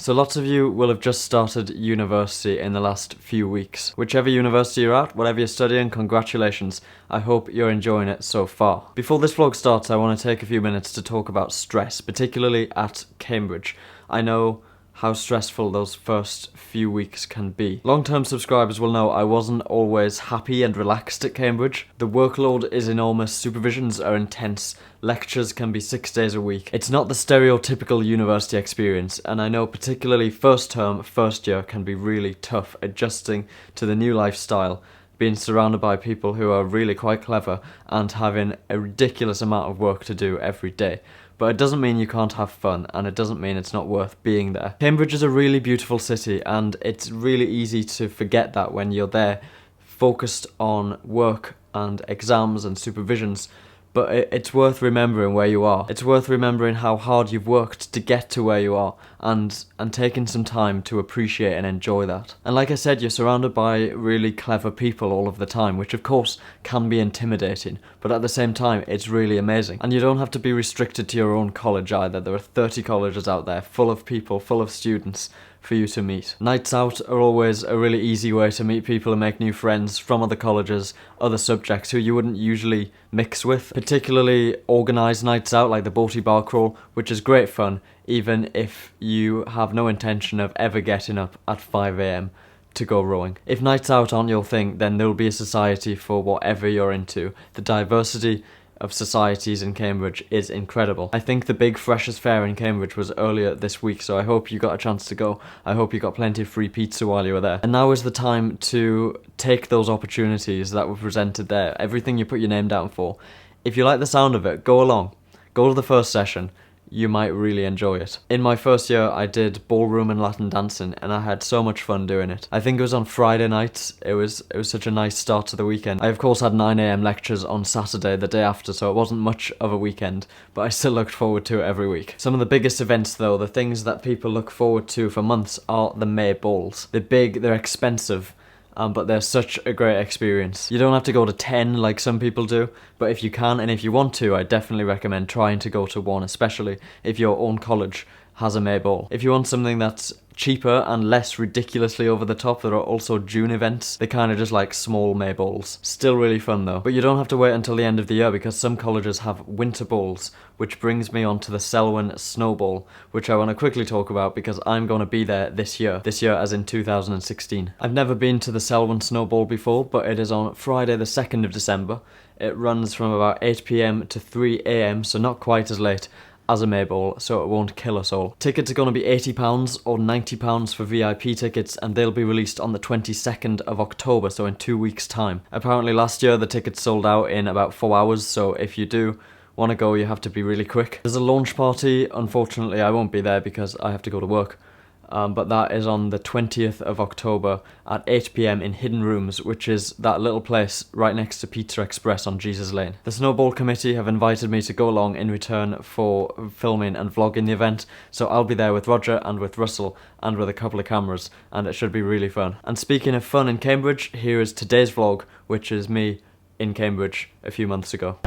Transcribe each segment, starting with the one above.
So lots of you will have just started university in the last few weeks. Whichever university you're at, whatever you're studying, congratulations. I hope you're enjoying it so far. Before this vlog starts, I want to take a few minutes to talk about stress, particularly at Cambridge. I know how stressful those first few weeks can be. Long-term subscribers will know I wasn't always happy and relaxed at Cambridge. The workload is enormous, supervisions are intense, lectures can be 6 days a week. It's not the stereotypical university experience, and I know particularly first term, first year can be really tough adjusting to the new lifestyle, being surrounded by people who are really quite clever and having a ridiculous amount of work to do every day. But it doesn't mean you can't have fun, and it doesn't mean it's not worth being there. Cambridge is a really beautiful city, and it's really easy to forget that when you're there, focused on work and exams and supervisions. But it's worth remembering where you are. It's worth remembering how hard you've worked to get to where you are, and taking some time to appreciate and enjoy that. And like I said, you're surrounded by really clever people all of the time, which of course can be intimidating, but at the same time, it's really amazing. And you don't have to be restricted to your own college either. There are 30 colleges out there, full of people, full of students, for you to meet. Nights out are always a really easy way to meet people and make new friends from other colleges, other subjects who you wouldn't usually mix with. Particularly organised nights out like the Boaty Bar Crawl, which is great fun, even if you have no intention of ever getting up at 5 AM to go rowing. If nights out aren't your thing, then there will be a society for whatever you're into. The diversity of societies in Cambridge is incredible. I think the big Freshers' Fair in Cambridge was earlier this week, so I hope you got a chance to go. I hope you got plenty of free pizza while you were there. And now is the time to take those opportunities that were presented there, everything you put your name down for. If you like the sound of it, go along. Go to the first session. You might really enjoy it. In my first year, I did ballroom and Latin dancing, and I had so much fun doing it. I think it was on Friday nights. It was such a nice start to the weekend. I of course had 9 AM lectures on Saturday, the day after, so it wasn't much of a weekend, but I still looked forward to it every week. Some of the biggest events though, the things that people look forward to for months, are the May balls. They're big, they're expensive, but they're such a great experience. You don't have to go to 10 like some people do, but if you can and if you want to, I definitely recommend trying to go to one, especially if your own college has a May ball. If you want something that's cheaper and less ridiculously over the top, there are also June events. They're kind of just like small May balls. Still really fun though. But you don't have to wait until the end of the year because some colleges have winter balls, which brings me on to the Selwyn Snowball, which I want to quickly talk about because I'm going to be there this year. This year as in 2016. I've never been to the Selwyn Snowball before, but it is on Friday the 2nd of December. It runs from about 8 PM to 3 AM, so not quite as late as a May ball, so it won't kill us all. Tickets are going to be £80 or £90 for VIP tickets, and they'll be released on the 22nd of October, so in 2 weeks' time. Apparently last year the tickets sold out in about 4 hours, so if you do want to go, you have to be really quick. There's a launch party. Unfortunately, I won't be there because I have to go to work. But that is on the 20th of October at 8 PM in Hidden Rooms, which is that little place right next to Pizza Express on Jesus Lane. The Snowball Committee have invited me to go along in return for filming and vlogging the event, so I'll be there with Roger and with Russell and with a couple of cameras, and it should be really fun. And speaking of fun in Cambridge, here is today's vlog, which is me in Cambridge a few months ago.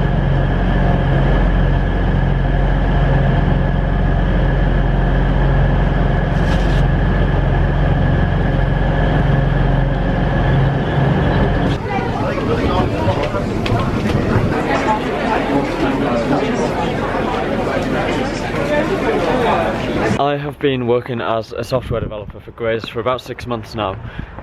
I have been working as a software developer for Grays for about 6 months now,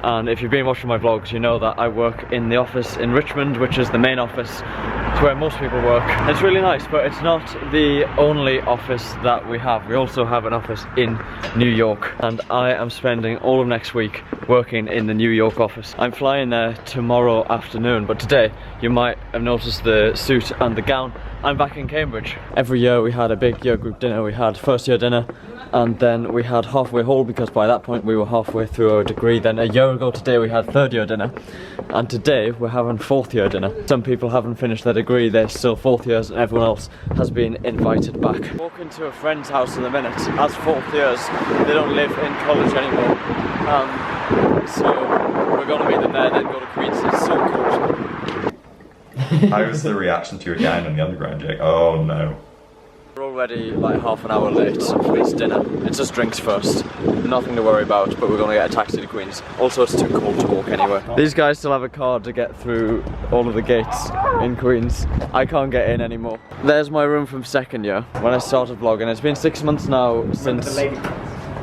and if you've been watching my vlogs you know that I work in the office in Richmond, which is the main office. It's where most people work. It's really nice, but it's not the only office that we have. We also have an office in New York, and I am spending all of next week working in the New York office. I'm flying there tomorrow afternoon, but today you might have noticed the suit and the gown. I'm back in Cambridge. Every year we had a big year group dinner. We had first year dinner, and then we had halfway hall because by that point we were halfway through our degree. Then a year ago today we had third year dinner, and today we're having fourth year dinner. Some people haven't finished their degree, they're still fourth years, and everyone else has been invited back. Walking to a friend's house in a minute. As fourth years, they don't live in college anymore, so we're going to meet them there, then go to Queen's. It's so cold. How was the reaction to your gown on the underground, Jake? Oh no. We're already like half an hour late for this dinner. It's just drinks first. Nothing to worry about, but we're gonna get a taxi to Queens. Also, it's too cold to walk anywhere. These guys still have a card to get through all of the gates in Queens. I can't get in anymore. There's my room from second year when I started vlogging. It's been 6 months now since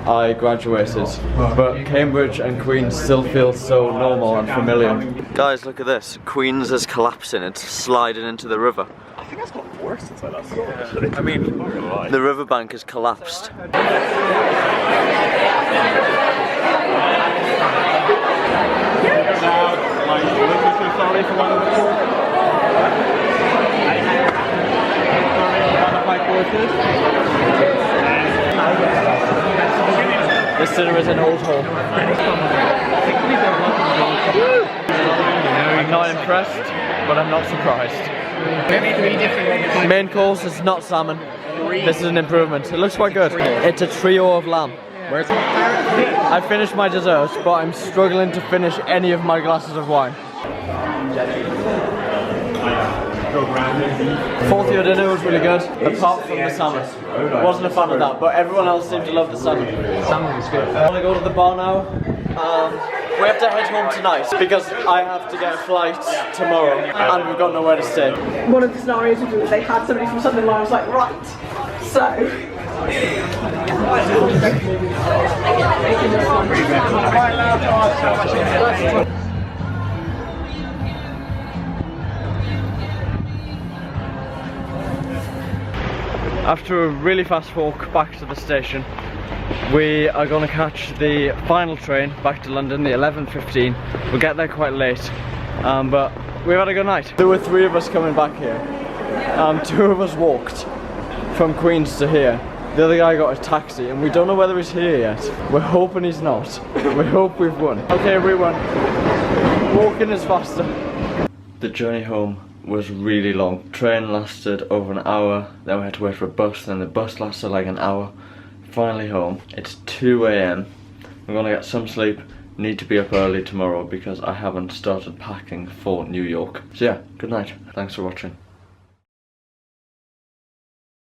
I graduated, but Cambridge and Queens still feel so normal and familiar. Guys, look at this. Queens is collapsing. It's sliding into the river. I think that's got worse since I last saw it. I mean, the riverbank has collapsed. This dinner is an old home. I'm not impressed, but I'm not surprised. Main course is not salmon. This is an improvement. It looks quite good. It's a trio of lamb. I finished my dessert, but I'm struggling to finish any of my glasses of wine. Fourth year dinner was really good, apart from the salmon. Wasn't a fan of that, but everyone else seemed to love the salmon. Salmon was good. I want to go to the bar now. We have to head home tonight because I have to get a flight tomorrow and we've got nowhere to stay. One of the scenarios would be that they had somebody from something line. I was like, right, so. After a really fast walk back to the station, we are going to catch the final train back to London, the 11:15. We'll get there quite late, but we've had a good night. There were 3 of us coming back here. 2 of us walked from Queens to here. The other guy got a taxi and we don't know whether he's here yet. We're hoping he's not. We hope we've won. Okay, we won. Walking is faster. The journey home was really long. Train lasted over an hour, then we had to wait for a bus, then the bus lasted like an hour. Finally home. It's 2 AM. I'm gonna get some sleep. Need to be up early tomorrow because I haven't started packing for New York. So yeah, good night. Thanks for watching.